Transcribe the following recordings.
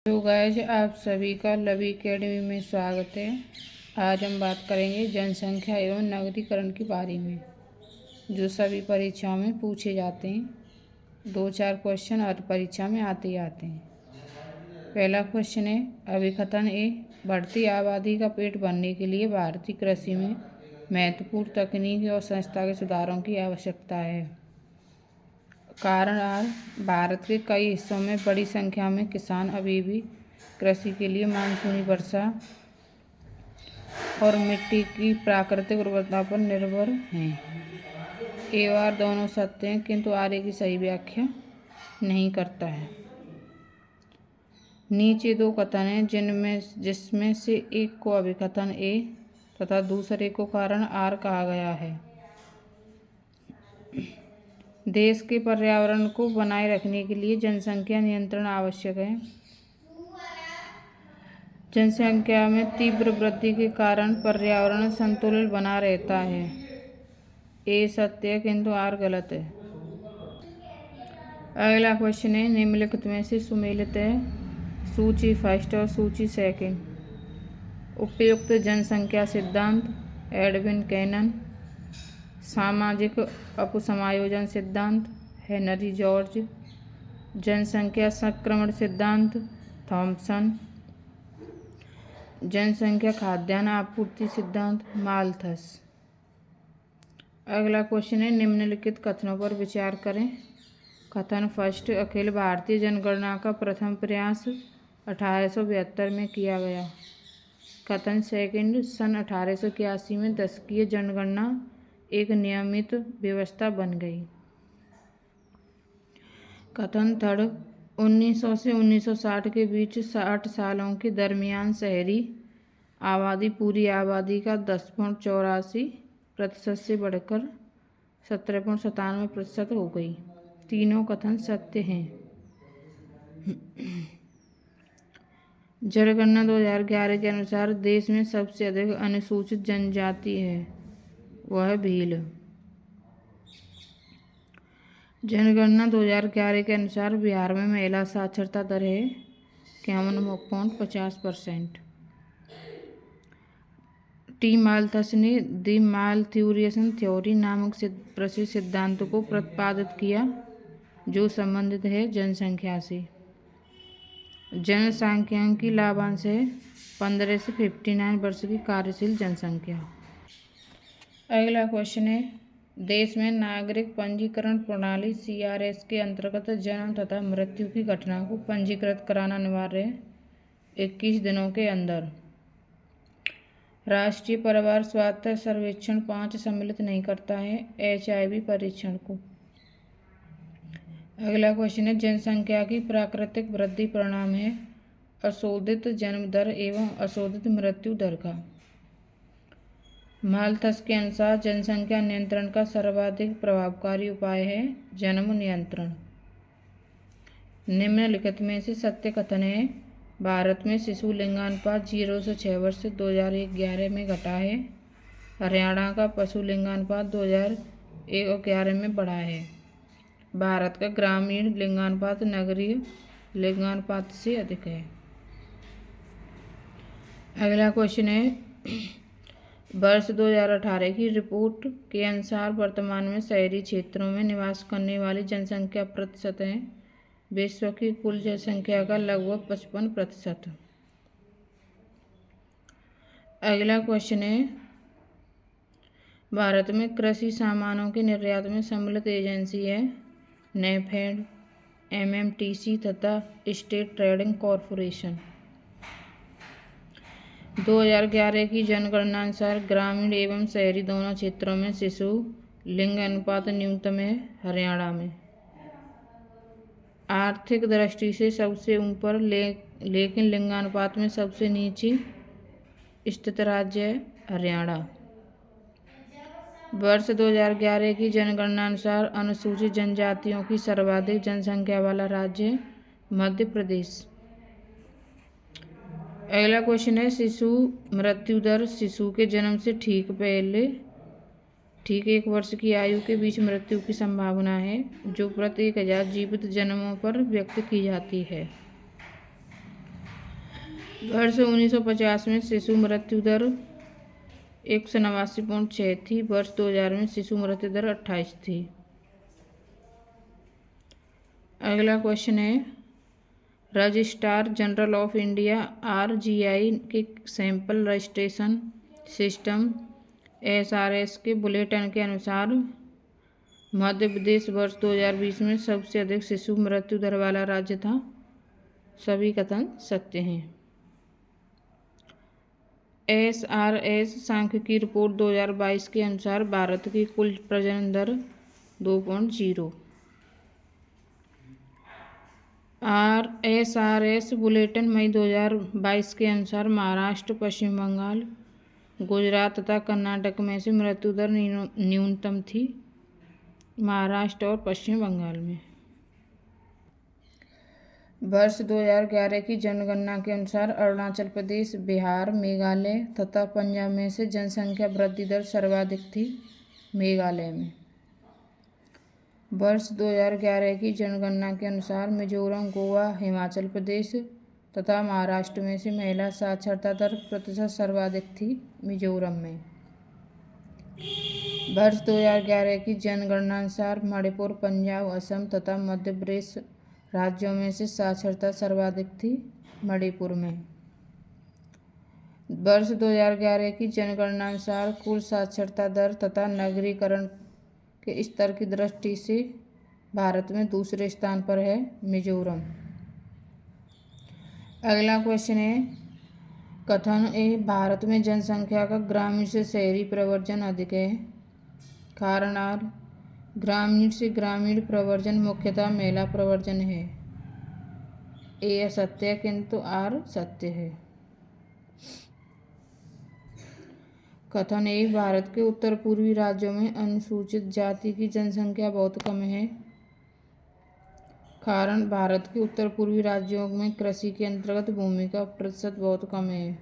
तो गाइस, आप सभी का लवी एकेडमी में स्वागत है। आज हम बात करेंगे जनसंख्या एवं नगरीकरण के बारे में, जो सभी परीक्षाओं में पूछे जाते हैं। 2-4 क्वेश्चन हर परीक्षा में आते ही आते हैं। पहला क्वेश्चन है, अभिकथन ए, बढ़ती आबादी का पेट भरने के लिए भारतीय कृषि में महत्वपूर्ण तकनीकी और संस्थागत सुधारों की आवश्यकता है। कारण आर, भारत के कई हिस्सों में बड़ी संख्या में किसान अभी भी कृषि के लिए मानसूनी वर्षा और मिट्टी की प्राकृतिक उर्वरता पर निर्भर हैं। ए और आर दोनों सत्य हैं, किंतु आर की सही व्याख्या नहीं करता है। नीचे 2 कथन हैं जिसमें से एक को अभिकथन ए तथा दूसरे को कारण आर कहा गया है। देश के पर्यावरण को बनाए रखने के लिए जनसंख्या नियंत्रण आवश्यक है। जनसंख्या में तीव्र वृद्धि के कारण पर्यावरण संतुलन बना रहता है। ए सत्य है, किंतु आर गलत है। अगला क्वेश्चन है, निम्नलिखित में से सुमेलित है। सूची फर्स्ट और सूची सेकंड। उपयुक्त जनसंख्या सिद्धांत, एडविन कैनन। सामाजिक अपसमायोजन सिद्धांत, हेनरी जॉर्ज। जनसंख्या संक्रमण सिद्धांत, थॉमसन। जनसंख्या खाद्यान्न आपूर्ति सिद्धांत, माल्थस। अगला क्वेश्चन है, निम्नलिखित कथनों पर विचार करें। कथन फर्स्ट, अखिल भारतीय जनगणना का प्रथम प्रयास 1872 में किया गया। कथन सेकंड, सन 1881 में दशकीय जनगणना एक नियमित व्यवस्था बन गई। कथन थर्ड, 1900 से 1960 के बीच 60 सालों के दरमियान शहरी आबादी पूरी आबादी का 10.84% से बढ़कर 17.97% हो गई। तीनों कथन सत्य हैं। जनगणना 2011 के अनुसार देश में सबसे अधिक अनुसूचित जनजाति है, वह भील। जनगणना 2011 के अनुसार बिहार में महिला साक्षरता दर है 51.50%। टी माल्थस ने द मालथ्यूरियन थ्योरी नामक प्रसिद्ध सिद्धांत को प्रतिपादित किया, जो संबंधित है जनसंख्या से। जनसांख्यिकी लाभांश है 15 से 59 वर्ष की कार्यशील जनसंख्या। अगला क्वेश्चन है, देश में नागरिक पंजीकरण प्रणाली CRS के अंतर्गत जन्म तथा मृत्यु की घटना को पंजीकृत कराना अनिवार्य है 21 दिनों के अंदर। राष्ट्रीय परिवार स्वास्थ्य सर्वेक्षण 5 सम्मिलित नहीं करता है HIV परीक्षण को। अगला क्वेश्चन है, जनसंख्या की प्राकृतिक वृद्धि परिणाम है अशोधित जन्म दर एवं अशोधित मृत्यु दर का। माल्थस के अनुसार जनसंख्या नियंत्रण का सर्वाधिक प्रभावकारी उपाय है जन्म नियंत्रण। निम्नलिखित में से सत्य कथन है, भारत में शिशु लिंगानुपात 0 से 6 वर्ष से 2011 में घटा है। हरियाणा का पशु लिंगानुपात 2011 में बढ़ा है। भारत का ग्रामीण लिंगानुपात नगरीय लिंगानुपात से अधिक है। अगला क्वेश्चन है, वर्ष 2018 की रिपोर्ट के अनुसार वर्तमान में शहरी क्षेत्रों में निवास करने वाली जनसंख्या प्रतिशत है विश्व की कुल जनसंख्या का लगभग 55%। अगला क्वेश्चन है, भारत में कृषि सामानों के निर्यात में सम्मिलित एजेंसी है नेफेड, MMTC तथा स्टेट ट्रेडिंग कॉरपोरेशन। 2011 की जनगणना अनुसार ग्रामीण एवं शहरी दोनों क्षेत्रों में शिशु लिंग अनुपात न्यूनतम है हरियाणा में। आर्थिक दृष्टि से सबसे ऊपर लेकिन लिंगानुपात में सबसे नीचे स्थित राज्य है हरियाणा। वर्ष 2011 की जनगणना अनुसार अनुसूचित जनजातियों की सर्वाधिक जनसंख्या वाला राज्य है मध्य प्रदेश। अगला क्वेश्चन है, शिशु मृत्यु दर शिशु के जन्म से ठीक 1 वर्ष की आयु के बीच मृत्यु की संभावना है, जो प्रति 1000 जीवित जन्मों पर व्यक्त की जाती है। वर्ष 1950 में शिशु मृत्यु दर 189.6 थी। वर्ष 2000 में शिशु मृत्यु दर 28 थी। अगला क्वेश्चन है, registrar general of India RGI के सैंपल रजिस्ट्रेशन सिस्टम SRS के बुलेटिन के अनुसार मध्य प्रदेश वर्ष 2020 में सबसे अधिक शिशु मृत्यु दर वाला राज्य था। सभी कथन सत्य हैं। SRS सांख्यिकी रिपोर्ट 2022 के अनुसार भारत की कुल प्रजनन दर 2.0। SRS बुलेटिन मई 2022 के अनुसार महाराष्ट्र, पश्चिम बंगाल, गुजरात तथा कर्नाटक में से मृत्यु दर न्यूनतम थी। महाराष्ट्र और पश्चिम बंगाल में। वर्ष 2011 की जनगणना के अनुसार अरुणाचल प्रदेश, बिहार, मेघालय तथा पंजाब में से जनसंख्या वृद्धि दर सर्वाधिक थी। मेघालय में। वर्ष 2011 की जनगणना के अनुसार मिजोरम, गोवा, हिमाचल प्रदेश तथा महाराष्ट्र में से महिला साक्षरता दर प्रतिशत सर्वाधिक थी। मिजोरम में। वर्ष 2011 की जनगणना अनुसार मणिपुर, पंजाब, असम तथा मध्य प्रदेश राज्यों में से साक्षरता सर्वाधिक थी। मणिपुर में। वर्ष 2011 की जनगणना अनुसार कुल साक्षरता दर तथा नगरीकरण के स्तर की दृष्टि से भारत में दूसरे स्थान पर है मिजोरम। अगला क्वेश्चन है, कथन ए भारत में जनसंख्या का ग्रामीण से शहरी प्रवर्जन अधिक है। कारण आर, ग्रामीण से ग्रामीण प्रवर्जन मुख्यतः महिला प्रवर्जन है। ए असत्य है किंतु आर सत्य है। कथन ए भारत के उत्तर पूर्वी राज्यों में अनुसूचित जाति की जनसंख्या बहुत कम है। कारण भारत के उत्तर पूर्वी राज्यों में कृषि के अंतर्गत भूमि का प्रतिशत बहुत कम है।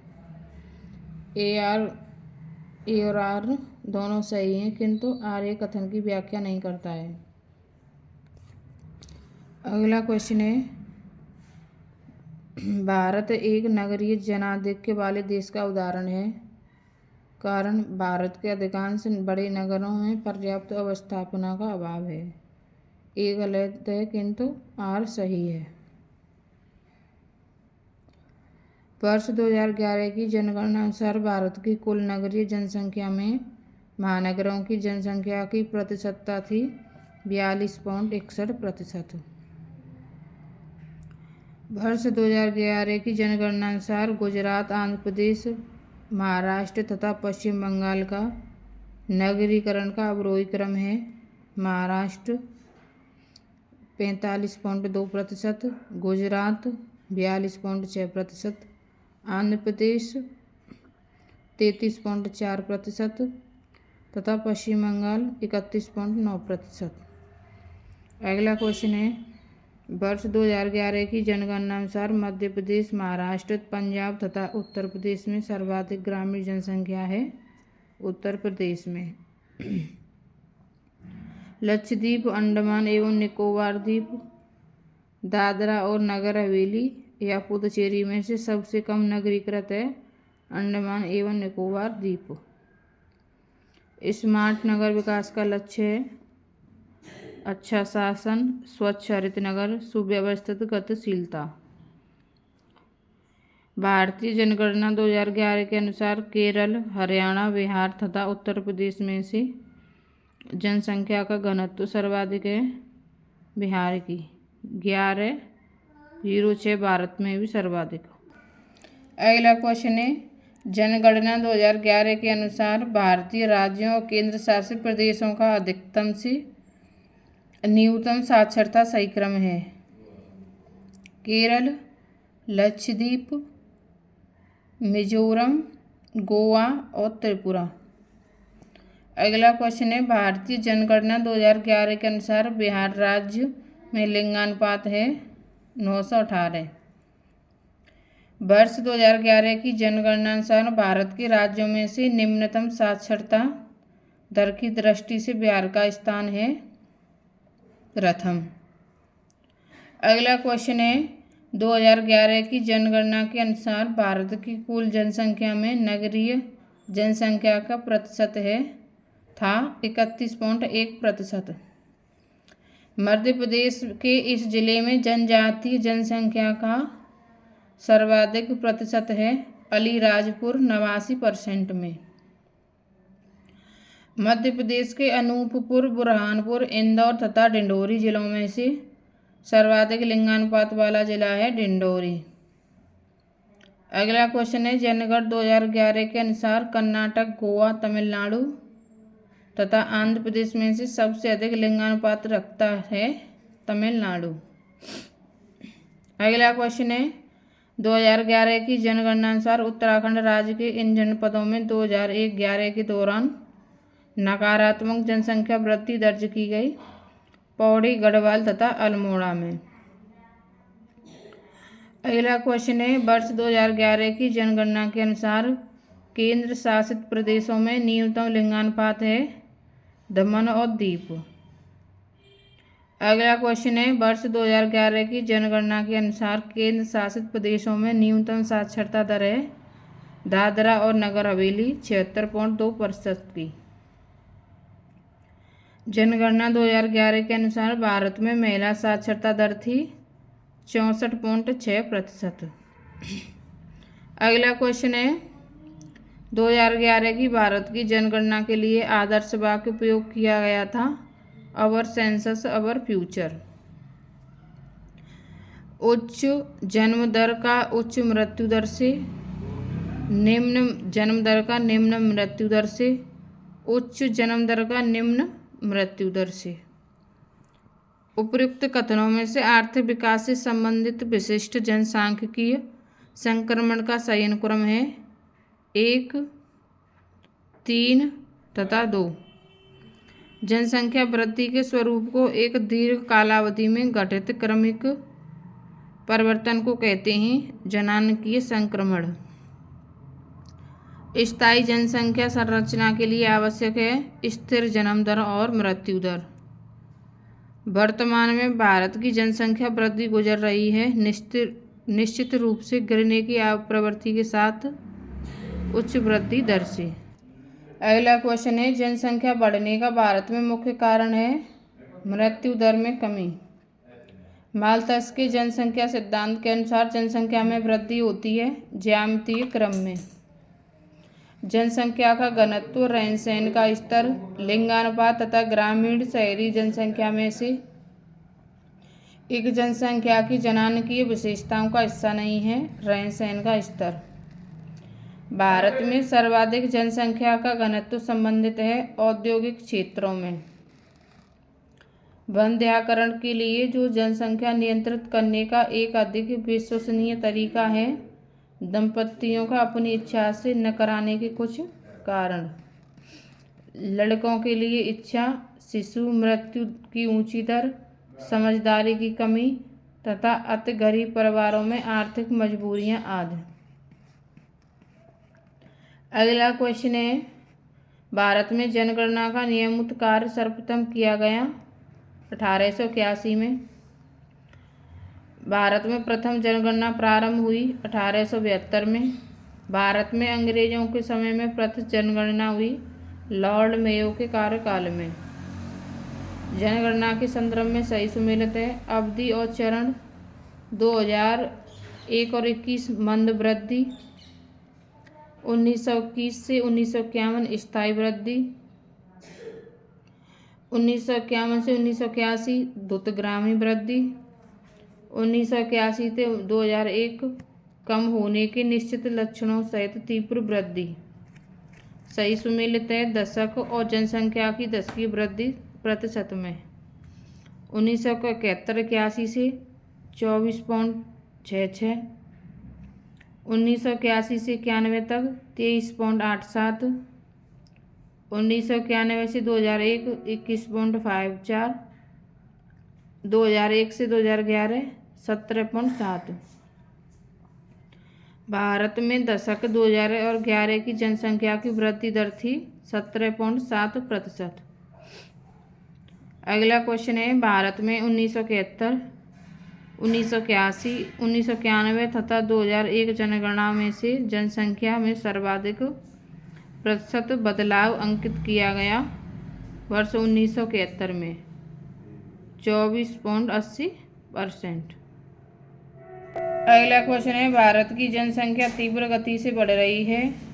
ए और आर दोनों सही हैं किंतु आर ए कथन की व्याख्या नहीं करता है। अगला क्वेश्चन है, भारत एक नगरीय जनाधिक्य वाले देश का उदाहरण है। कारण भारत के अधिकांश बड़े नगरों में पर्याप्त अवस्थापना का अभाव है। ए गलत है किंतु आर सही है। वर्ष 2011 की जनगणना अनुसार भारत की कुल नगरीय जनसंख्या में महानगरों की जनसंख्या की प्रतिशतता थी 42.61%। वर्ष 2011 की जनगणना अनुसार गुजरात, आंध्र प्रदेश, महाराष्ट्र तथा पश्चिम बंगाल का नगरीकरण का अवरोही क्रम है। महाराष्ट्र 45.2%, गुजरात 42.6%, आंध्र प्रदेश 33.4% तथा पश्चिम बंगाल 31.9%। अगला क्वेश्चन है, वर्ष 2011 की जनगणना अनुसार मध्य प्रदेश, महाराष्ट्र, पंजाब तथा उत्तर प्रदेश में सर्वाधिक ग्रामीण जनसंख्या है। उत्तर प्रदेश में। लक्षद्वीप, अंडमान एवं निकोबार द्वीप, दादरा और नगर हवेली या पुदुचेरी में से सबसे कम नगरीकृत है अंडमान एवं निकोबार द्वीप। स्मार्ट नगर विकास का लक्ष्य है अच्छा शासन, स्वच्छ हरित नगर, सुव्यवस्थित गतिशीलता। भारतीय जनगणना 2011 के अनुसार केरल, हरियाणा, बिहार तथा उत्तर प्रदेश में से जनसंख्या का घनत्व सर्वाधिक है बिहार की 11.06। भारत में भी सर्वाधिक। अगला क्वेश्चन है, जनगणना 2011 के अनुसार भारतीय राज्यों और केंद्र शासित प्रदेशों का अधिकतम से न्यूनतम साक्षरता सही क्रम है। केरल, लक्षद्वीप, मिजोरम, गोवा और त्रिपुरा। अगला क्वेश्चन है, भारतीय जनगणना 2011 के अनुसार बिहार राज्य में लिंगानुपात है 918। वर्ष 2011 की जनगणना अनुसार भारत के राज्यों में से निम्नतम साक्षरता दर की दृष्टि से बिहार का स्थान है प्रथम। अगला क्वेश्चन है, 2011 की जनगणना के अनुसार भारत की कुल जनसंख्या में नगरीय जनसंख्या का प्रतिशत था 31.1%। मध्य प्रदेश के इस जिले में जनजातीय जनसंख्या का सर्वाधिक प्रतिशत है अलीराजपुर 89% में। मध्य प्रदेश के अनूपपुर, बुरहानपुर, इंदौर तथा डिंडोरी जिलों में से सर्वाधिक लिंगानुपात वाला जिला है डिंडोरी। अगला क्वेश्चन है, जनगणना 2011 के अनुसार कर्नाटक, गोवा, तमिलनाडु तथा आंध्र प्रदेश में से सबसे अधिक लिंगानुपात रखता है तमिलनाडु। अगला क्वेश्चन है, 2011 की जनगणना अनुसार उत्तराखंड राज्य के इन जनपदों में 2011 के दौरान नकारात्मक जनसंख्या वृद्धि दर्ज की गई। पौड़ी, गढ़वाल तथा अल्मोड़ा में। अगला क्वेश्चन है, वर्ष 2011 की जनगणना के अनुसार केंद्र शासित प्रदेशों में न्यूनतम लिंगानुपात है दमन और दीव। अगला क्वेश्चन है, वर्ष 2011 की जनगणना के अनुसार केंद्र शासित प्रदेशों में न्यूनतम साक्षरता दर है दादरा और नगर हवेली 76.2% की। जनगणना 2011 के अनुसार भारत में महिला साक्षरता दर थी 64.6%। अगला क्वेश्चन है, 2011 की भारत की जनगणना के लिए आदर्श वाक्य उपयोग किया गया था अवर सेंसस अवर फ्यूचर। उच्च जन्म दर का उच्च मृत्यु दर से, निम्न जन्म दर का निम्न मृत्यु दर से, उच्च जन्म दर का निम्न मृत्यु दर से। उपर्युक्त कथनों में से आर्थिक विकास से संबंधित विशिष्ट जनसांख्यिकीय संक्रमण का सही अनुक्रम है 1, 3 तथा 2। जनसंख्या वृद्धि के स्वरूप को एक दीर्घ कालावधि में घटित क्रमिक परिवर्तन को कहते हैं जनांकीय संक्रमण। स्थायी जनसंख्या संरचना के लिए आवश्यक है स्थिर जन्म दर और मृत्यु दर। वर्तमान में भारत की जनसंख्या वृद्धि गुजर रही है निश्चित रूप से गिरने की प्रवृत्ति के साथ उच्च वृद्धि दर से। अगला क्वेश्चन है, जनसंख्या बढ़ने का भारत में मुख्य कारण है मृत्यु दर में कमी। माल्थस के जनसंख्या सिद्धांत के अनुसार जनसंख्या में वृद्धि होती है ज्यामितीय क्रम में। जनसंख्या का घनत्व, रहन सहन का स्तर, लिंगानुपात तथा ग्रामीण शहरी जनसंख्या में से एक जनसंख्या की जनांकीय विशेषताओं का हिस्सा नहीं है रहन सहन का स्तर। भारत में सर्वाधिक जनसंख्या का घनत्व संबंधित है औद्योगिक क्षेत्रों में। वंध्याकरण के लिए जो जनसंख्या नियंत्रित करने का एक अधिक विश्वसनीय तरीका है दंपतियों का अपनी इच्छा से न कराने के कुछ कारण। लड़कों के लिए इच्छा, शिशु मृत्यु की ऊंची दर, समझदारी की कमी तथा अति गरीब परिवारों में आर्थिक मजबूरियां आदि। अगला क्वेश्चन है, भारत में जनगणना का नियमित कार्य सर्वप्रथम किया गया 1881 में। भारत में प्रथम जनगणना प्रारंभ हुई 1872 में। भारत में अंग्रेजों के समय में प्रथम जनगणना हुई लॉर्ड मेयो के कार्यकाल में। जनगणना के संदर्भ में सही सुमेलित है अवधि और चरण 2001 और 21 मंद वृद्धि, 1921 से 1951 स्थायी वृद्धि, 1951 से 1981 द्रुतगामी वृद्धि, 1981 से 2001 कम होने के निश्चित लक्षणों सहित तीव्र वृद्धि। सही सुमेलित है दशक और जनसंख्या की दशकीय वृद्धि प्रतिशत में। 1971-81 से 24.66, 1981 से 91 तक 23.87, 1991 से 2001 21.54, 2001 से 2011 17.7। भारत में दशक 2011 की जनसंख्या की वृद्धि दर थी 17.7%। अगला क्वेश्चन है, भारत में 1971 1981, 1991 तथा 2001 जनगणना में से जनसंख्या में सर्वाधिक प्रतिशत बदलाव अंकित किया गया। वर्ष 1971 में 24.80%। अगला क्वेश्चन है, भारत की जनसंख्या तीव्र गति से बढ़ रही है।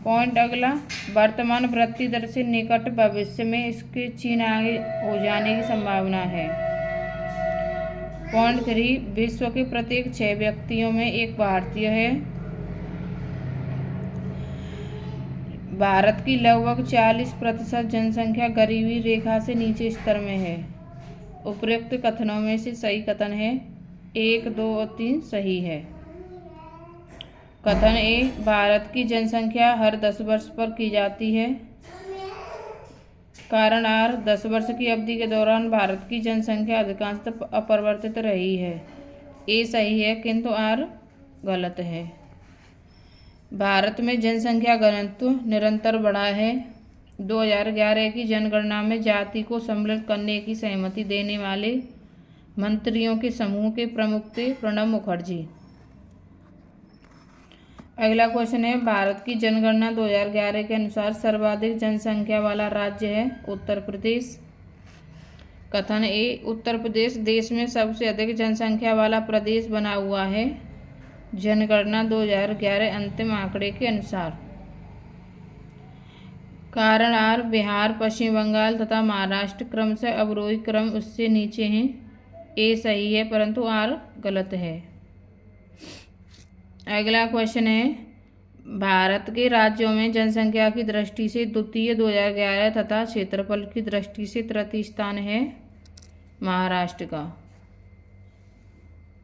पॉइंट अगला, वर्तमान वृद्धि दर से निकट भविष्य में इसके चीन आगे हो जाने की संभावना है। पॉइंट 3, विश्व के प्रत्येक 6 व्यक्तियों में एक भारतीय है। भारत की लगभग 40% जनसंख्या गरीबी रेखा से नीचे स्तर में है। उपरोक्त कथनों में से सही कथन है। 1, 2 और 3 सही है। कथन ए, भारत की जनसंख्या हर 10 वर्ष पर की जाती है। कारण आर, 10 वर्ष की अवधि के दौरान भारत की जनसंख्या अधिकांशतः अपरिवर्तित रही है। ए सही है किंतु आर गलत है। भारत में जनसंख्या घनत्व निरंतर बढ़ा है। 2011 की जनगणना में जाति को सम्मिलित करने की सहमति देने वाले मंत्रियों के समूह के प्रमुख थे प्रणब मुखर्जी। अगला क्वेश्चन है, भारत की जनगणना 2011 के अनुसार सर्वाधिक जनसंख्या वाला राज्य है उत्तर प्रदेश। कथन ए, उत्तर प्रदेश देश में सबसे अधिक जनसंख्या वाला प्रदेश बना हुआ है जनगणना 2011 अंतिम आंकड़े के अनुसार। कारण आर, बिहार, पश्चिम बंगाल तथा महाराष्ट्र क्रमशः अवरोही क्रम उससे नीचे हैं। ए सही है परंतु आर गलत है। अगला क्वेश्चन है, भारत के राज्यों में जनसंख्या की दृष्टि से द्वितीय 2011 तथा क्षेत्रफल की दृष्टि से तृतीय स्थान है महाराष्ट्र का।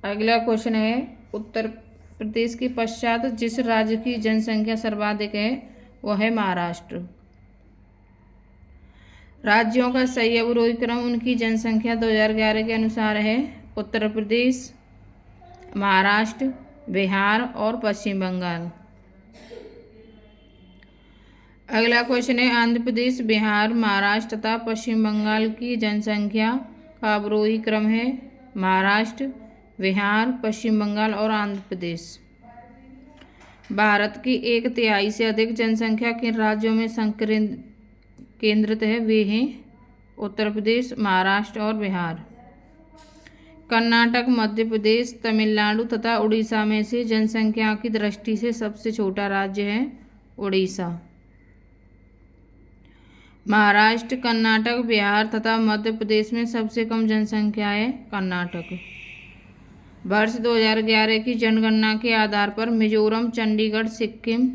अगला क्वेश्चन है, उत्तर प्रदेश के पश्चात जिस राज्य की जनसंख्या सर्वाधिक है वह है महाराष्ट्र। राज्यों का सही अवरोही क्रम उनकी जनसंख्या 2011 के अनुसार है उत्तर प्रदेश, महाराष्ट्र, बिहार और पश्चिम बंगाल। अगला क्वेश्चन है, आंध्र प्रदेश, बिहार, महाराष्ट्र तथा पश्चिम बंगाल की जनसंख्या का अवरोही क्रम है महाराष्ट्र, बिहार, पश्चिम बंगाल और आंध्र प्रदेश। भारत की 1/3 से अधिक जनसंख्या किन राज्यों में केंद्रित है वे हैं उत्तर प्रदेश, महाराष्ट्र और बिहार। कर्नाटक, मध्य प्रदेश, तमिलनाडु तथा उड़ीसा में से जनसंख्या की दृष्टि से सबसे छोटा राज्य है उड़ीसा। महाराष्ट्र, कर्नाटक, बिहार तथा मध्य प्रदेश में सबसे कम जनसंख्या है कर्नाटक। वर्ष 2011 की जनगणना के आधार पर मिजोरम, चंडीगढ़, सिक्किम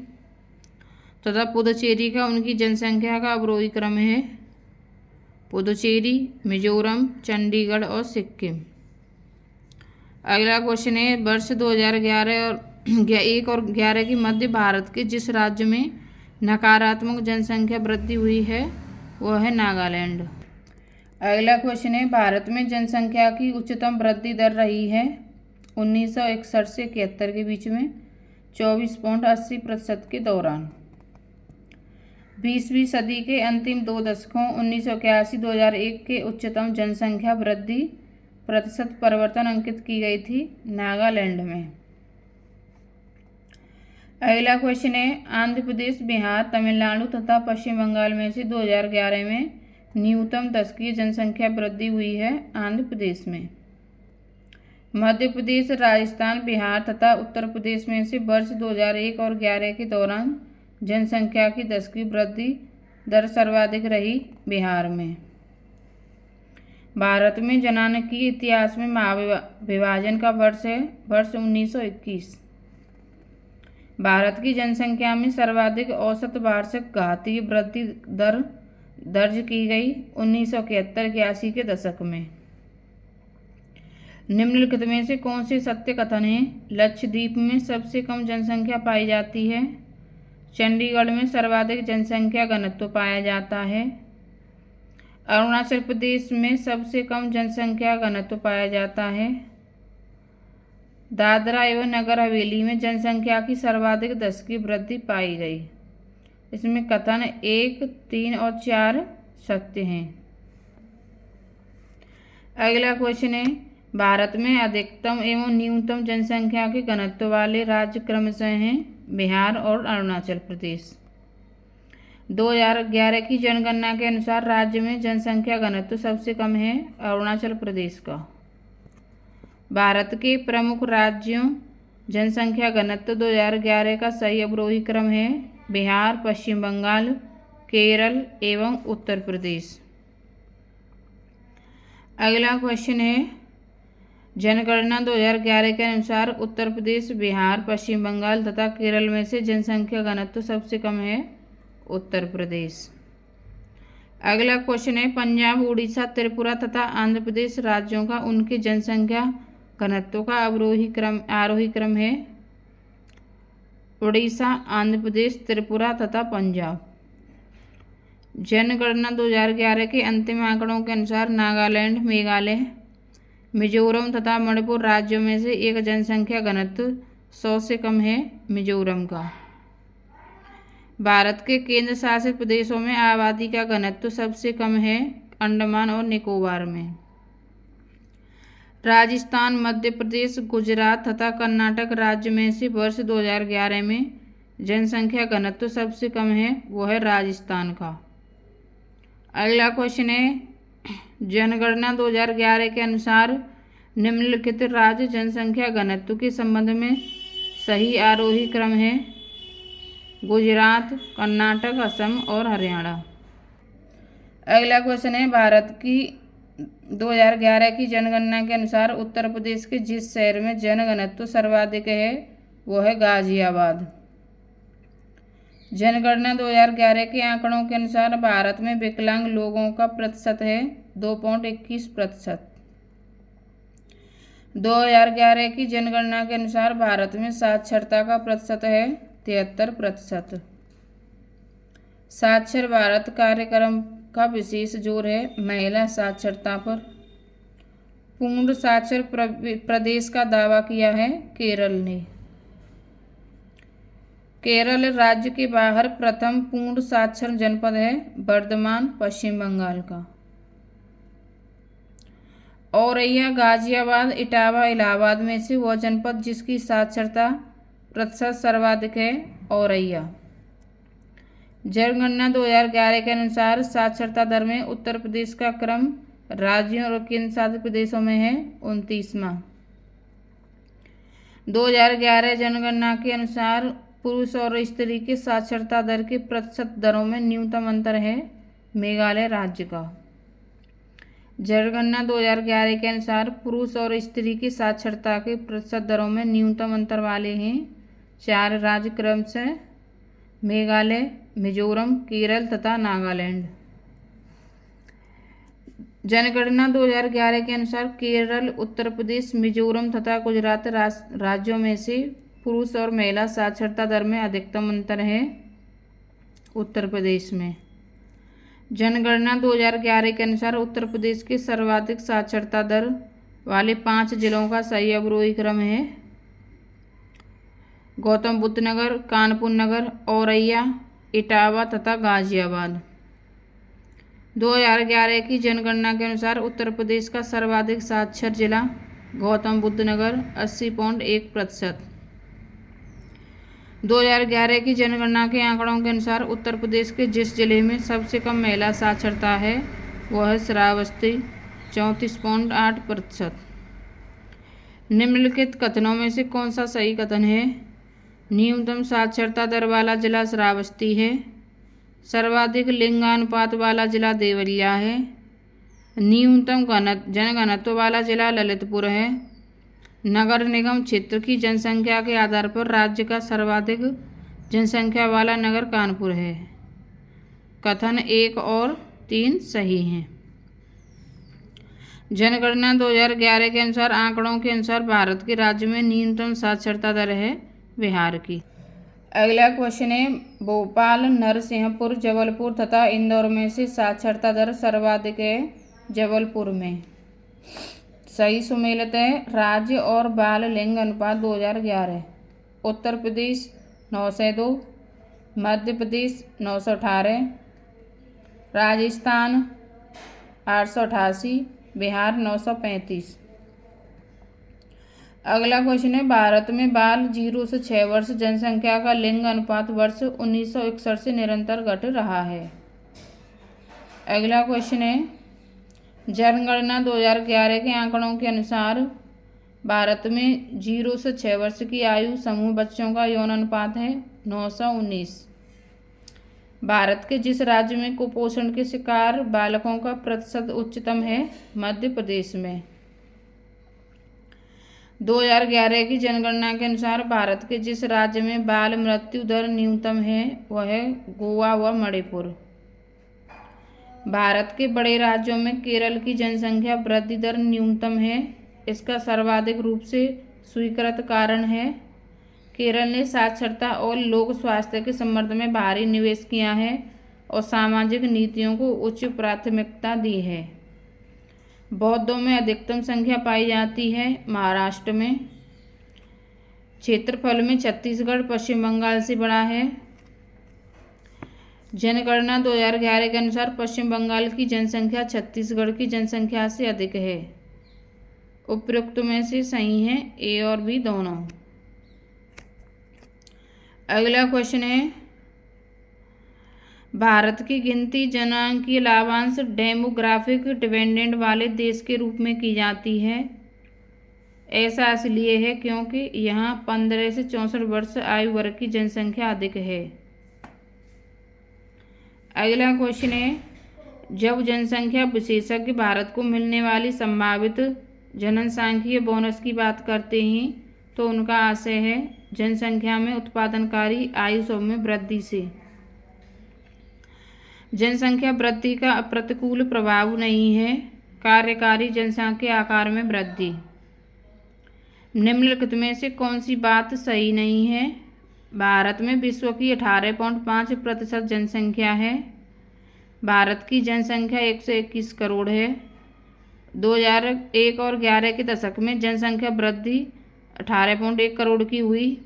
तथा पुदुचेरी का उनकी जनसंख्या का अवरोही क्रम है पुदुचेरी, मिजोरम, चंडीगढ़ और सिक्किम। अगला क्वेश्चन है, वर्ष 2011 और 11 के मध्य भारत के जिस राज्य में नकारात्मक जनसंख्या वृद्धि हुई है वह है नागालैंड। अगला क्वेश्चन है, भारत में जनसंख्या की उच्चतम वृद्धि दर रही है 1961 से 71 के बीच में 24.80% के दौरान। 20वीं सदी के अंतिम 2 दशकों 1981-2001 के उच्चतम जनसंख्या वृद्धि प्रतिशत परिवर्तन अंकित की गई थी नागालैंड में। अगला क्वेश्चन है, आंध्र प्रदेश, बिहार, तमिलनाडु तथा पश्चिम बंगाल में से 2011 में न्यूनतम दशकीय जनसंख्या वृद्धि हुई है आंध्र प्रदेश में। मध्य प्रदेश, राजस्थान, बिहार तथा उत्तर प्रदेश में से वर्ष 2001 और 11 के दौरान जनसंख्या की दशकीय वृद्धि दर सर्वाधिक रही बिहार में। भारत में जनानकी इतिहास में महाविभाजन का वर्ष है वर्ष 1921। भारत की जनसंख्या में सर्वाधिक औसत वार्षिक घातीय वृद्धि दर दर्ज की गई 1971-81 के दशक में। निम्नलिखित में से कौन से सत्य कथन हैं? लक्षद्वीप में सबसे कम जनसंख्या पाई जाती है। चंडीगढ़ में सर्वाधिक जनसंख्या घनत्व पाया जाता है। अरुणाचल प्रदेश में सबसे कम जनसंख्या घनत्व पाया जाता है। दादरा एवं नगर हवेली में जनसंख्या की सर्वाधिक दशकीय वृद्धि पाई गई। इसमें कथन 1, 3 और 4 सत्य हैं। अगला क्वेश्चन है, भारत में अधिकतम एवं न्यूनतम जनसंख्या के घनत्व वाले राज्य क्रमशः हैं बिहार और अरुणाचल प्रदेश। 2011 की जनगणना के अनुसार राज्य में जनसंख्या घनत्व सबसे कम है अरुणाचल प्रदेश का। भारत के प्रमुख राज्यों जनसंख्या घनत्व 2011 का सही अवरोही क्रम है बिहार, पश्चिम बंगाल, केरल एवं उत्तर प्रदेश। अगला क्वेश्चन है, जनगणना 2011 के अनुसार उत्तर प्रदेश, बिहार, पश्चिम बंगाल तथा केरल में से जनसंख्या घनत्व सबसे कम है उत्तर प्रदेश। अगला क्वेश्चन है, पंजाब, उड़ीसा, त्रिपुरा तथा आंध्र प्रदेश राज्यों का उनके जनसंख्या घनत्व का आरोही क्रम है उड़ीसा, आंध्र प्रदेश, त्रिपुरा तथा पंजाब। जनगणना 2011 के अंतिम आंकड़ों के अनुसार नागालैंड, मेघालय, मिजोरम तथा मणिपुर राज्यों में से एक जनसंख्या घनत्व 100 से कम है मिजोरम का। भारत के केंद्र शासित प्रदेशों में आबादी का घनत्व सबसे कम है अंडमान और निकोबार में। राजस्थान, मध्य प्रदेश, गुजरात तथा कर्नाटक राज्य में से वर्ष 2011 में जनसंख्या घनत्व सबसे कम है वो है राजस्थान का। अगला क्वेश्चन है, जनगणना 2011 के अनुसार निम्नलिखित राज्य जनसंख्या घनत्व के संबंध में सही आरोही क्रम है गुजरात, कर्नाटक, असम और हरियाणा। अगला क्वेश्चन है, भारत की 2011 की जनगणना के अनुसार उत्तर प्रदेश के जिस शहर में जनघनत्व सर्वाधिक है वो है गाजियाबाद। जनगणना 2011 के आंकड़ों के अनुसार भारत में विकलांग लोगों का प्रतिशत है 2.21%। 2011 की जनगणना के अनुसार भारत में साक्षरता का प्रतिशत है 73%। साक्षर भारत कार्यक्रम का विशेष जोर है महिला साक्षरता पर। पूर्ण साक्षर प्रदेश का दावा किया है केरल ने। केरल राज्य के बाहर प्रथम पूर्ण साक्षर जनपद है वर्धमान, पश्चिम बंगाल का। औरैया, गाजियाबाद, इटावा, इलाहाबाद में से वह जनपद जिसकी साक्षरता प्रतिशत सर्वाधिक है औरैया। जनगणना 2011 के अनुसार साक्षरता दर में उत्तर प्रदेश का क्रम राज्यों और केंद्र शासित प्रदेशों में है 29वां। 2011 जनगणना के अनुसार पुरुष और स्त्री के साक्षरता दर के प्रतिशत दरों में न्यूनतम अंतर है मेघालय राज्य का। जनगणना 2011 के अनुसार पुरुष और स्त्री की साक्षरता के प्रतिशत दरों में न्यूनतम अंतर वाले हैं 4 राज्य क्रमशः मेघालय, मिजोरम, केरल तथा नागालैंड। जनगणना 2011 के अनुसार केरल, उत्तर प्रदेश, मिजोरम तथा गुजरात राज्यों में से पुरुष और महिला साक्षरता दर में अधिकतम अंतर है उत्तर प्रदेश में। जनगणना 2011 के अनुसार उत्तर प्रदेश के सर्वाधिक साक्षरता दर वाले 5 जिलों का सही अवरोही क्रम है गौतम बुद्ध नगर, कानपुर नगर, औरैया, इटावा तथा गाजियाबाद। 2011 की जनगणना के अनुसार उत्तर प्रदेश का सर्वाधिक साक्षर जिला गौतम बुद्ध नगर 80.1%। 2011 की जनगणना के आंकड़ों के अनुसार उत्तर प्रदेश के जिस जिले में सबसे कम महिला साक्षरता है वह है श्रावस्ती 34.8%। निम्नलिखित कथनों में से कौन सा सही कथन है? न्यूनतम साक्षरता दर वाला जिला श्रावस्ती है। सर्वाधिक लिंगानुपात वाला जिला देवरिया है। न्यूनतम जनघनत्व वाला जिला ललितपुर है। नगर निगम क्षेत्र की जनसंख्या के आधार पर राज्य का सर्वाधिक जनसंख्या वाला नगर कानपुर है। कथन 1 और 3 सही हैं। जनगणना 2011 के अनुसार आंकड़ों के अनुसार भारत के राज्य में न्यूनतम साक्षरता दर है बिहार की। अगला क्वेश्चन है, भोपाल, नरसिंहपुर, जबलपुर तथा इंदौर में से साक्षरता दर सर्वाधिक है जबलपुर में। सही सुमेलित है राज्य और बाल लिंग अनुपात 2011। उत्तर प्रदेश 902, मध्य प्रदेश 918, राजस्थान 888, बिहार 935। अगला क्वेश्चन है, भारत में बाल 0 से 6 वर्ष जनसंख्या का लिंग अनुपात वर्ष 1961 से निरंतर घट रहा है। अगला क्वेश्चन है, जनगणना 2011 के आंकड़ों के अनुसार भारत में 0 से 6 वर्ष की आयु समूह बच्चों का यौन अनुपात है 919। भारत के जिस राज्य में कुपोषण के शिकार बालकों का प्रतिशत उच्चतम है? मध्य प्रदेश में। 2011 की जनगणना के अनुसार भारत के जिस राज्य में बाल मृत्यु दर न्यूनतम है वह है गोवा व मणिपुर। भारत के बड़े राज्यों में केरल की जनसंख्या वृद्धि दर न्यूनतम है। इसका सर्वाधिक रूप से स्वीकृत कारण है केरल ने साक्षरता और लोक स्वास्थ्य के संवर्धन में भारी निवेश किया है और सामाजिक नीतियों को उच्च प्राथमिकता दी है। बौद्धों में अधिकतम संख्या पाई जाती है महाराष्ट्र में। क्षेत्रफल में छत्तीसगढ़ पश्चिम बंगाल से बड़ा है। जनगणना 2011 के अनुसार पश्चिम बंगाल की जनसंख्या छत्तीसगढ़ की जनसंख्या से अधिक है। उपयुक्त में से सही है ए और बी दोनों। अगला क्वेश्चन है, भारत की गिनती जनांकीय लाभांश डेमोग्राफिक डिपेंडेंट वाले देश के रूप में की जाती है। ऐसा इसलिए है क्योंकि यहाँ 15 से 64 वर्ष आयु वर्ग की जनसंख्या अधिक है। अगला क्वेश्चन है, जब जनसंख्या विशेषज्ञ भारत को मिलने वाली संभावित जनसांख्यिकीय बोनस की बात करते हैं तो उनका आशय है जनसंख्या में उत्पादनकारी आयु समूह में वृद्धि से। जनसंख्या वृद्धि का प्रतिकूल प्रभाव नहीं है कार्यकारी जनसंख्या के आकार में वृद्धि। निम्नलिखित में से कौन सी बात सही नहीं है? भारत में विश्व की 18.5% जनसंख्या है। भारत की जनसंख्या 121 करोड़ है। 2001 और 11 के दशक में जनसंख्या वृद्धि 18.1 करोड़ की हुई।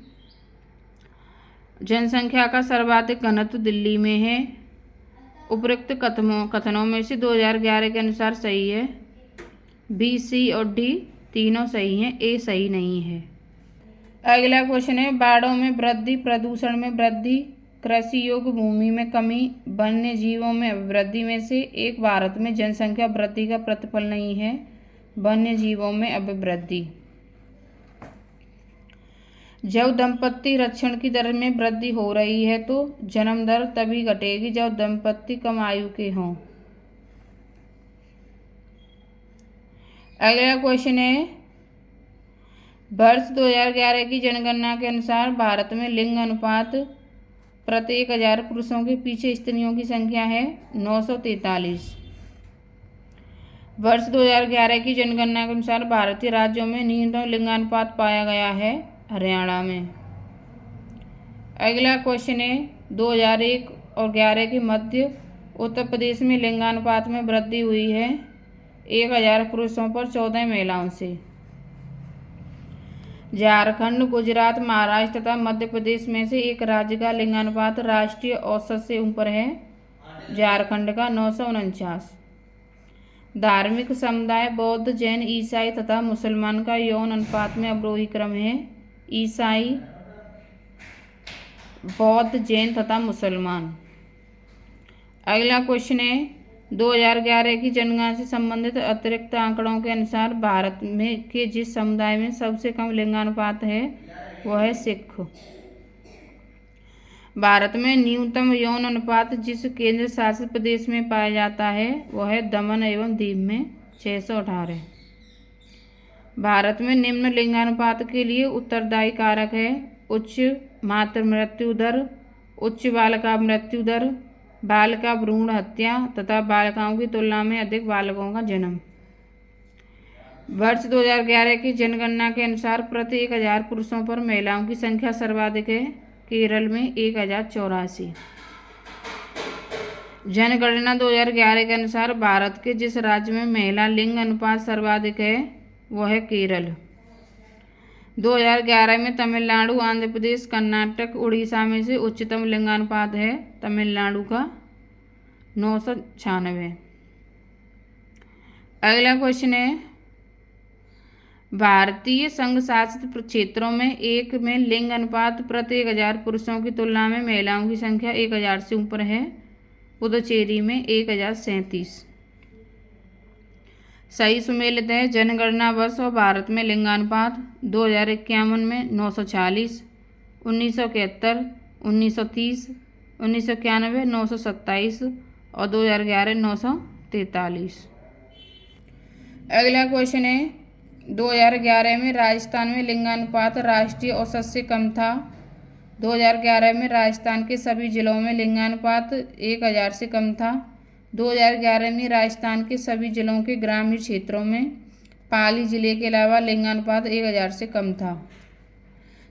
जनसंख्या का सर्वाधिक घनत्व दिल्ली में है। उपरोक्त कथनों में से 2011 के अनुसार सही है। बी, सी और डी तीनों सही हैं, ए सही नहीं है। अगला क्वेश्चन है, बाढ़ों में वृद्धि, प्रदूषण में वृद्धि, कृषि योग्य भूमि में कमी, वन्य जीवों में वृद्धि में से एक भारत में जनसंख्या वृद्धि का प्रतिफल नहीं है। वन्य जीवों में अभिवृद्धि। जब दंपत्ति रक्षण की दर में वृद्धि हो रही है तो जन्म दर तभी घटेगी जब दंपत्ति कम आयु के हों। अगला क्वेश्चन है, वर्ष 2011 की जनगणना के अनुसार भारत में लिंग अनुपात प्रति 1000 पुरुषों के पीछे स्त्रियों की संख्या है 943। वर्ष 2011 की जनगणना के अनुसार भारतीय राज्यों में न्यूनतम लिंगानुपात पाया गया है हरियाणा में। अगला क्वेश्चन है, 2001 और 11 के मध्य उत्तर प्रदेश में लिंगानुपात में वृद्धि हुई है 1000 पुरुषों पर 14 महिलाओं से। झारखंड, गुजरात, महाराष्ट्र तथा मध्य प्रदेश में से एक राज्य का लिंगानुपात राष्ट्रीय औसत से ऊपर है। झारखंड का 949। धार्मिक समुदाय बौद्ध, जैन, ईसाई तथा मुसलमान का यौन अनुपात में अवरोही क्रम है। ईसाई, बौद्ध, जैन तथा मुसलमान। अगला क्वेश्चन है, 2011 की जनगणना से संबंधित अतिरिक्त आंकड़ों के अनुसार भारत में के जिस समुदाय में सबसे कम लिंगानुपात है वह है सिख। भारत में न्यूनतम यौन अनुपात जिस केंद्र शासित प्रदेश में पाया जाता है वह है दमन एवं दीव में 618। भारत में निम्न लिंगानुपात के लिए उत्तरदायी कारक है उच्च मातृ मृत्यु दर, उच्च बालिका मृत्यु दर, बालिका भ्रूण हत्या तथा बालिकाओं की तुलना में अधिक बालकों का जन्म। वर्ष 2011 की जनगणना के अनुसार प्रति 1000 पुरुषों पर महिलाओं की संख्या सर्वाधिक है केरल में 1084। जनगणना 2011 के अनुसार भारत के जिस राज्य में महिला लिंग अनुपात सर्वाधिक है वह है केरल। 2011 में तमिलनाडु, आंध्र प्रदेश, कर्नाटक, उड़ीसा में से उच्चतम लिंगानुपात है तमिलनाडु का 996। अगला क्वेश्चन है, भारतीय संघ शासित क्षेत्रों में एक में लिंग अनुपात प्रति 1000 पुरुषों की तुलना में महिलाओं की संख्या 1000 से ऊपर है। पुदुचेरी में 1037। सही सुमेलित है। जनगणना वर्ष और भारत में लिंगानुपात 2051 में 946, 1971, 1930, 1991 927 और 2011 943। अगला क्वेश्चन है 2011 में राजस्थान में लिंगानुपात राष्ट्रीय औसत से कम था। 2011 में राजस्थान के सभी जिलों में लिंगानुपात 1000 से कम था। 2011 में राजस्थान के सभी जिलों के ग्रामीण क्षेत्रों में पाली जिले के अलावा लिंगानुपात 1000 से कम था।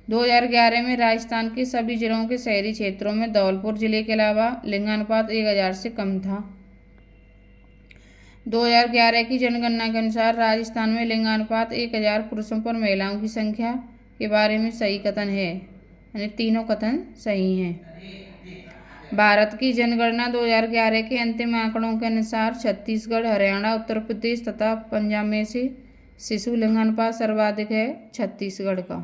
2011 में राजस्थान के सभी जिलों के शहरी क्षेत्रों में धौलपुर जिले के अलावा लिंगानुपात 1000 से कम था। 2011 की जनगणना के अनुसार राजस्थान में लिंगानुपात 1000 पुरुषों पर महिलाओं की संख्या के बारे में सही कथन है, यानी तीनों कथन सही हैं। भारत की जनगणना 2011 के अंतिम आंकड़ों के अनुसार छत्तीसगढ़, हरियाणा, उत्तर प्रदेश तथा पंजाब में से शिशु लिंगानुपात सर्वाधिक है छत्तीसगढ़ का।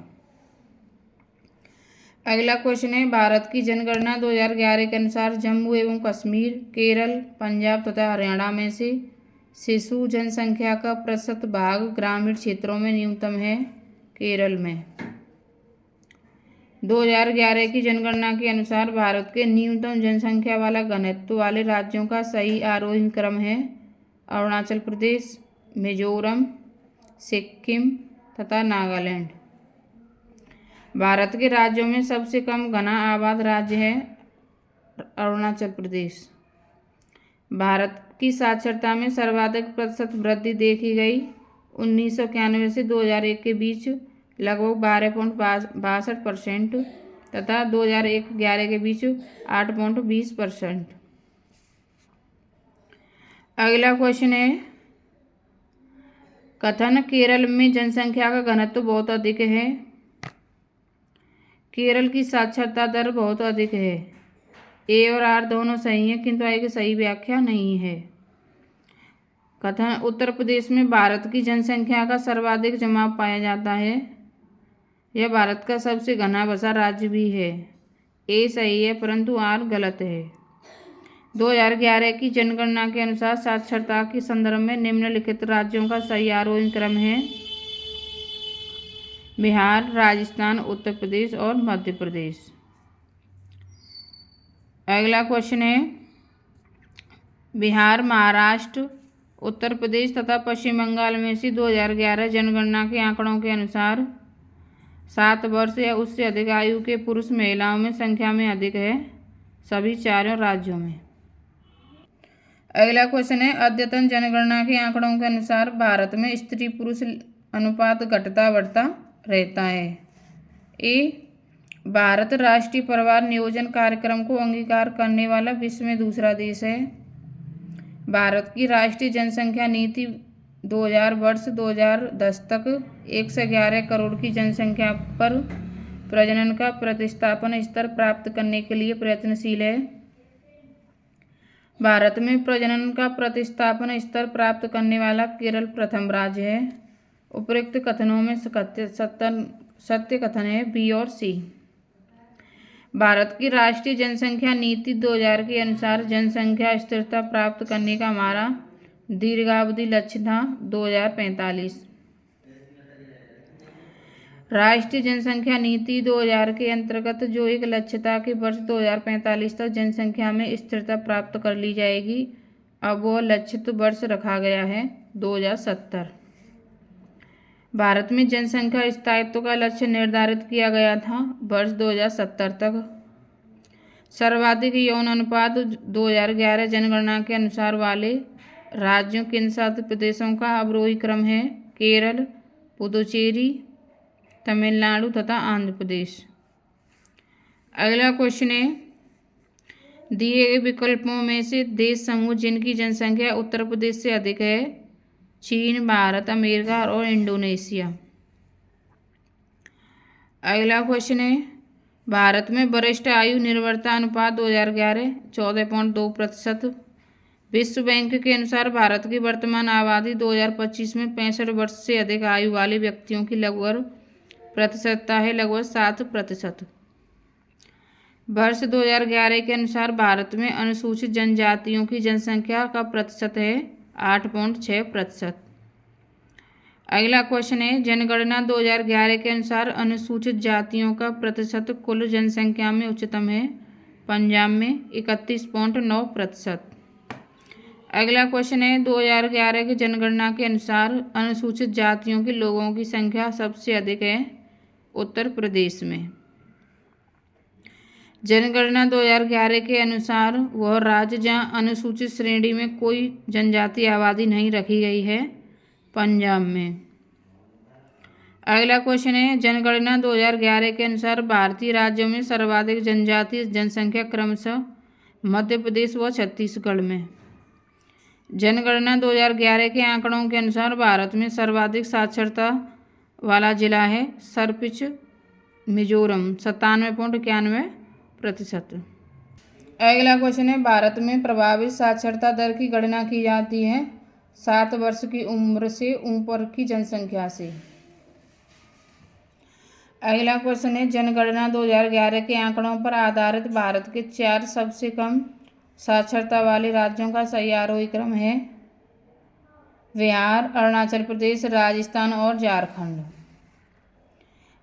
अगला क्वेश्चन है भारत की जनगणना 2011 के अनुसार जम्मू एवं कश्मीर, केरल, पंजाब तथा हरियाणा में से शिशु जनसंख्या का प्रतिशत भाग ग्रामीण क्षेत्रों में न्यूनतम है केरल में। 2011 की जनगणना के अनुसार भारत के न्यूनतम जनसंख्या वाला घनत्व वाले राज्यों का सही आरोही क्रम है अरुणाचल प्रदेश, मिजोरम, सिक्किम तथा नागालैंड। भारत के राज्यों में सबसे कम घना आबाद राज्य है अरुणाचल प्रदेश। भारत की साक्षरता में सर्वाधिक प्रतिशत वृद्धि देखी गई 1991 से 2001 के बीच लगभग 12.62% तथा 2001-11 के बीच 8.20%। अगला क्वेश्चन है कथन केरल में जनसंख्या का घनत्व बहुत अधिक है। केरल की साक्षरता दर बहुत अधिक है। ए और आर दोनों सही हैं किंतु एक सही व्याख्या नहीं है। कथन उत्तर प्रदेश में भारत की जनसंख्या का सर्वाधिक जमाव पाया जाता है। यह भारत का सबसे घना बसा राज्य भी है। ए सही है परंतु आर गलत है। 2011 की जनगणना के अनुसार साक्षरता के संदर्भ में निम्नलिखित राज्यों का सही आरोही क्रम है बिहार, राजस्थान, उत्तर प्रदेश और मध्य प्रदेश। अगला क्वेश्चन है बिहार, महाराष्ट्र, उत्तर प्रदेश तथा पश्चिम बंगाल में से 2011 जनगणना के आंकड़ों के अनुसार 7 वर्ष या उससे अधिक आयु के पुरुष महिलाओं में संख्या में अधिक है सभी चारों राज्यों में। अगला क्वेश्चन है अद्यतन जनगणना के आंकड़ों के अनुसार भारत में स्त्री पुरुष अनुपात घटता बढ़ता रहता है। ए भारत राष्ट्रीय परिवार नियोजन कार्यक्रम को अंगीकार करने वाला विश्व में दूसरा देश है। भारत की राष्ट्रीय जनसंख्या नीति 2000 वर्ष 2010 तक 111 करोड़ की जनसंख्या पर प्रजनन का प्रतिस्थापन स्तर प्राप्त करने के लिए प्रयत्नशील है। भारत में प्रजनन का प्रतिस्थापन स्तर प्राप्त करने वाला केरल प्रथम राज्य है। उपरोक्त कथनों में सत्य कथन है बी और सी। भारत की राष्ट्रीय जनसंख्या नीति 2000 के अनुसार जनसंख्या स्थिरता प्राप्त करने का हमारा दीर्घावधि लक्ष्य था 2045। राष्ट्रीय जनसंख्या नीति 2000 के अंतर्गत जो एक लक्ष्य था कि वर्ष 2045 तक जनसंख्या में स्थिरता प्राप्त कर ली जाएगी, अब वह लक्षित वर्ष रखा गया है 2070। भारत में जनसंख्या स्थायित्व का लक्ष्य निर्धारित किया गया था वर्ष 2070 तक। सर्वाधिक यौन अनुपात 2011 जनगणना के अनुसार वाले राज्यों केंद्र शासित प्रदेशों का अवरोही क्रम है केरल, पुदुचेरी, तमिलनाडु तथा आंध्र प्रदेश। अगला क्वेश्चन है दिए गए विकल्पों में से देश समूह जिनकी जनसंख्या उत्तर प्रदेश से अधिक है चीन, भारत, अमेरिका और इंडोनेशिया। अगला क्वेश्चन है भारत में वरिष्ठ आयु निर्भरता अनुपात 2011 14.2%, विश्व बैंक के अनुसार भारत की वर्तमान आबादी 2025 में 65 वर्ष से अधिक आयु वाले व्यक्तियों की लगभग प्रतिशतता है, लगभग 7%। वर्ष 2011 के अनुसार भारत में अनुसूचित जनजातियों की जनसंख्या का प्रतिशत है 8.6%। अगला क्वेश्चन है, जनगणना 2011 के अनुसार अनुसूचित जातियों का प्रतिशत कुल जनसंख्या में उच्चतम है। पंजाब में 31.9%। अगला क्वेश्चन है, 2011 की जनगणना के अनुसार अनुसूचित जातियों के लोगों की संख्या सबसे अधिक है उत्तर प्रदेश में। जनगणना 2011 के अनुसार वह राज्य जहां अनुसूचित श्रेणी में कोई जनजातीय आबादी नहीं रखी गई है, पंजाब में। अगला क्वेश्चन है, जनगणना 2011 के अनुसार भारतीय राज्यों में सर्वाधिक जनजातीय जनसंख्या क्रमशः मध्य प्रदेश व छत्तीसगढ़ में। जनगणना 2011 के आंकड़ों के अनुसार भारत में सर्वाधिक साक्षरता वाला जिला है सरपिच मिजोरम 97.91%। अगला क्वेश्चन है, भारत में प्रभावित साक्षरता दर की गणना की जाती है 7 वर्ष की उम्र से ऊपर की जनसंख्या से। अगला क्वेश्चन है, जनगणना 2011 के आंकड़ों पर आधारित भारत के 4 सबसे कम साक्षरता वाले राज्यों का सही आरोही क्रम है बिहार, अरुणाचल प्रदेश, राजस्थान और झारखंड।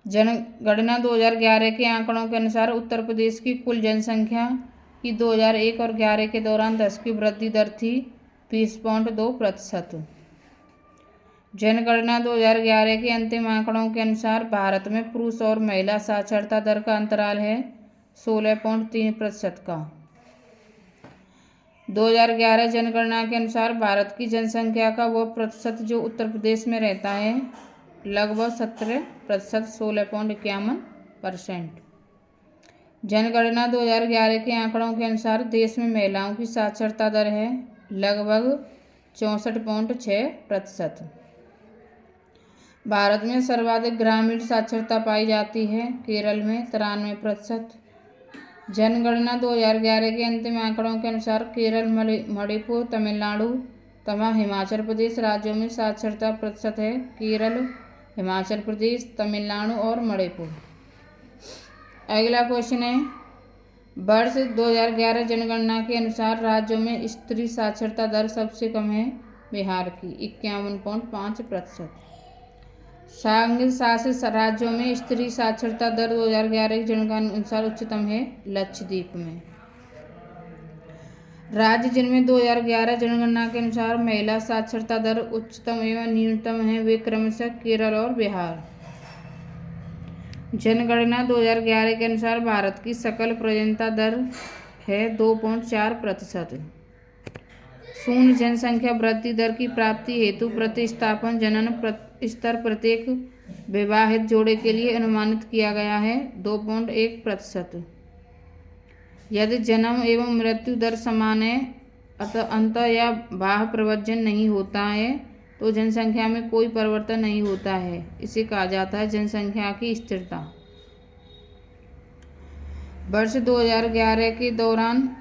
जनगणना 2011 के आंकड़ों के अनुसार उत्तर प्रदेश की कुल जनसंख्या की 2001 और 2011 के दौरान 10 की वृद्धि दर थी 20.2%। जनगणना 2011 के अंतिम आंकड़ों के अनुसार भारत में पुरुष और महिला साक्षरता दर का अंतराल है 16.3% का। 2011 जनगणना के अनुसार भारत की जनसंख्या का वह प्रतिशत जो उत्तर प्रदेश में रहता है लगभग 17%, 16.51%। जनगणना 2011 के आंकड़ों के अनुसार देश में महिलाओं की साक्षरता दर है लगभग 64.6%। भारत में सर्वाधिक ग्रामीण साक्षरता पाई जाती है केरल में 93%। जनगणना 2011 के अंतिम आंकड़ों के अनुसार केरल, मणिपुर, तमिलनाडु तथा हिमाचल प्रदेश राज्यों में साक्षरता प्रतिशत है केरल, हिमाचल प्रदेश, तमिलनाडु और मणिपुर। अगला क्वेश्चन है, वर्ष 2011 जनगणना के अनुसार राज्यों में स्त्री साक्षरता दर सबसे कम है बिहार की 51.5%। संघ शासित राज्यों में स्त्री साक्षरता दर 2011 की जनगणना अनुसार उच्चतम है लक्षद्वीप में। राज्य जिनमें 2011 जनगणना के अनुसार महिला साक्षरता दर उच्चतम एवं न्यूनतम है वे क्रमशः केरल और बिहार। जनगणना 2011 के अनुसार भारत की सकल प्रजनता दर है 2.4%। शून्य जनसंख्या वृद्धि दर की प्राप्ति हेतु प्रतिस्थापन जनन स्तर प्रत्येक विवाहित जोड़े के लिए अनुमानित किया गया है 2.1%। यदि जन्म एवं मृत्यु दर समान है अतः अंतः या बाह्य प्रव्रजन नहीं होता है तो जनसंख्या में कोई परिवर्तन नहीं होता है, इसे कहा जाता है जनसंख्या की स्थिरता। वर्ष 2011 के दौरान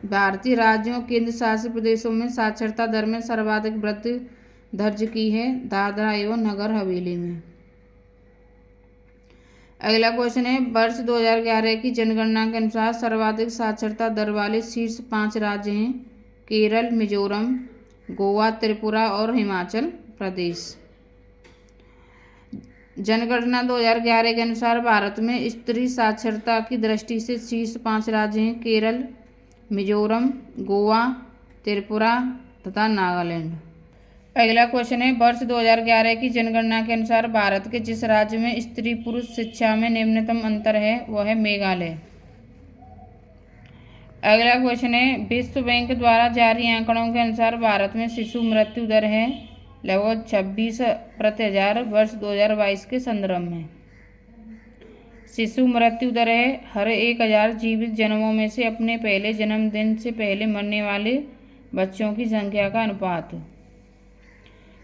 भारतीय राज्यों केंद्र शासित प्रदेशों में साक्षरता दर में सर्वाधिक वृद्धि दर्ज की है दादरा एवं नगर हवेली में। अगला क्वेश्चन है, वर्ष 2011 की जनगणना के अनुसार सर्वाधिक साक्षरता दर वाले शीर्ष 5 राज्य हैं केरल, मिजोरम, गोवा, त्रिपुरा और हिमाचल प्रदेश। जनगणना 2011 के अनुसार भारत में स्त्री साक्षरता की दृष्टि से शीर्ष 5 राज्य हैं केरल, मिजोरम, गोवा, त्रिपुरा तथा नागालैंड। अगला क्वेश्चन है, वर्ष 2011 की जनगणना के अनुसार भारत के जिस राज्य में स्त्री पुरुष शिक्षा में निम्नतम अंतर है वह है मेघालय। अगला क्वेश्चन है, विश्व बैंक द्वारा जारी आंकड़ों के अनुसार भारत में शिशु मृत्यु दर है लगभग 26/1000 वर्ष 2022 के संदर्भ में। शिशु मृत्यु दर है हर 1000 जीवित जन्मों में से अपने पहले जन्मदिन से पहले मरने वाले बच्चों की संख्या का अनुपात।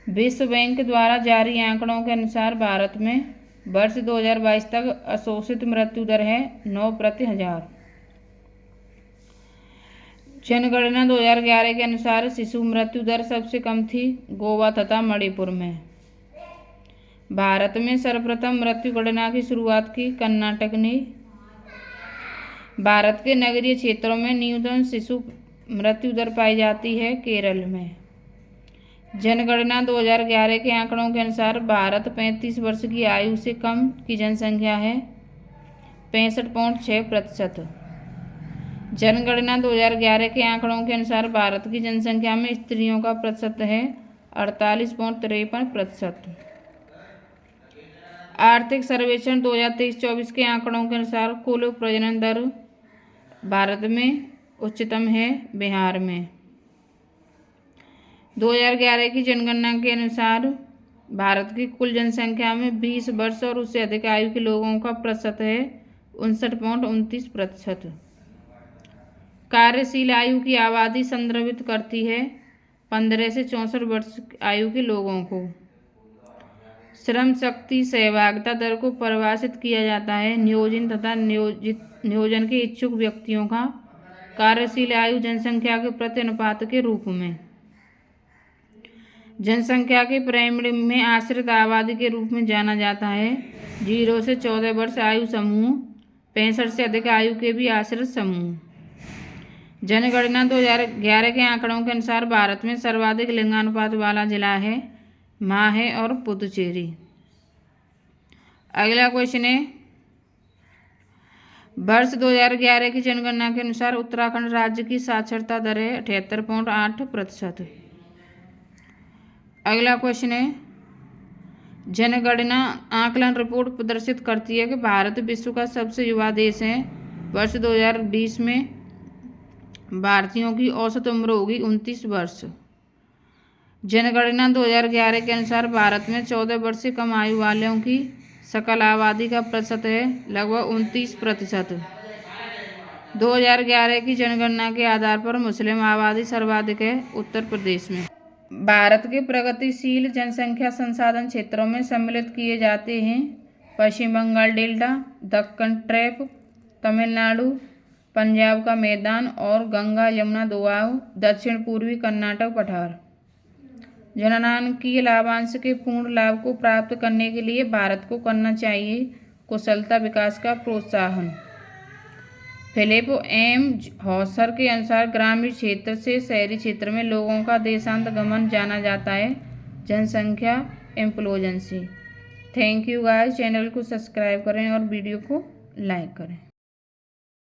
विश्व बैंक द्वारा जारी आंकड़ों के अनुसार भारत में वर्ष 2022 तक अशोषित मृत्यु दर है 9/1000। जनगणना 2011 के अनुसार शिशु मृत्यु दर सबसे कम थी गोवा तथा मणिपुर में। भारत में सर्वप्रथम मृत्यु गणना की शुरुआत की कर्नाटक ने। भारत के नगरीय क्षेत्रों में न्यूनतम शिशु मृत्यु दर पाई जाती है केरल में। जनगणना 2011 के आंकड़ों के अनुसार भारत 35 वर्ष की आयु से कम की जनसंख्या है 65.6%। जनगणना 2011 के आंकड़ों के अनुसार भारत की जनसंख्या में स्त्रियों का प्रतिशत है 48.53%। आर्थिक सर्वेक्षण 2023-24 के आंकड़ों के अनुसार कुल प्रजनन दर भारत में उच्चतम है बिहार में। 2011 की जनगणना के अनुसार भारत की कुल जनसंख्या में 20 वर्ष और उससे अधिक आयु के लोगों का प्रतिशत है 59.29%। कार्यशील आयु की आबादी संदर्भित करती है 15 से 64 वर्ष आयु के लोगों को। श्रम शक्ति सहभागिता दर को परिभाषित किया जाता है नियोजन तथा नियोजन के इच्छुक व्यक्तियों का कार्यशील आयु जनसंख्या के प्रति अनुपात के रूप में। जनसंख्या के पिरामिड में आश्रित आबादी के रूप में जाना जाता है 0 से 14 वर्ष आयु समूह, 65 से अधिक आयु के भी आश्रित समूह। जनगणना 2011 के आंकड़ों के अनुसार भारत में सर्वाधिक लिंगानुपात वाला जिला है माहे और पुदुचेरी। अगला क्वेश्चन है वर्ष 2011 की जनगणना के अनुसार उत्तराखंड राज्य की साक्षरता दर है 78.8%। अगला क्वेश्चन है जनगणना आकलन रिपोर्ट प्रदर्शित करती है कि भारत विश्व का सबसे युवा देश है। वर्ष 2020 में भारतीयों की औसत उम्र होगी 29 वर्ष। जनगणना 2011 के अनुसार भारत में 14 वर्ष से कम आयु वालों की सकल आबादी का प्रतिशत है लगभग 29%। 2011 की जनगणना के आधार पर मुस्लिम आबादी सर्वाधिक है उत्तर प्रदेश में। भारत के प्रगतिशील जनसंख्या संसाधन क्षेत्रों में सम्मिलित किए जाते हैं पश्चिम बंगाल डेल्टा, दक्कन ट्रैप, तमिलनाडु, पंजाब का मैदान और गंगा यमुना दोआब, दक्षिण पूर्वी कर्नाटक पठार। जननांकीय लाभांश के पूर्ण लाभ को प्राप्त करने के लिए भारत को करना चाहिए कुशलता विकास का प्रोत्साहन। फिलिप एम हॉसर के अनुसार ग्रामीण क्षेत्र से शहरी क्षेत्र में लोगों का देशांतरगमन जाना जाता है जनसंख्या इम्प्लोजन से। थैंक यू गाइस, चैनल को सब्सक्राइब करें और वीडियो को लाइक करें।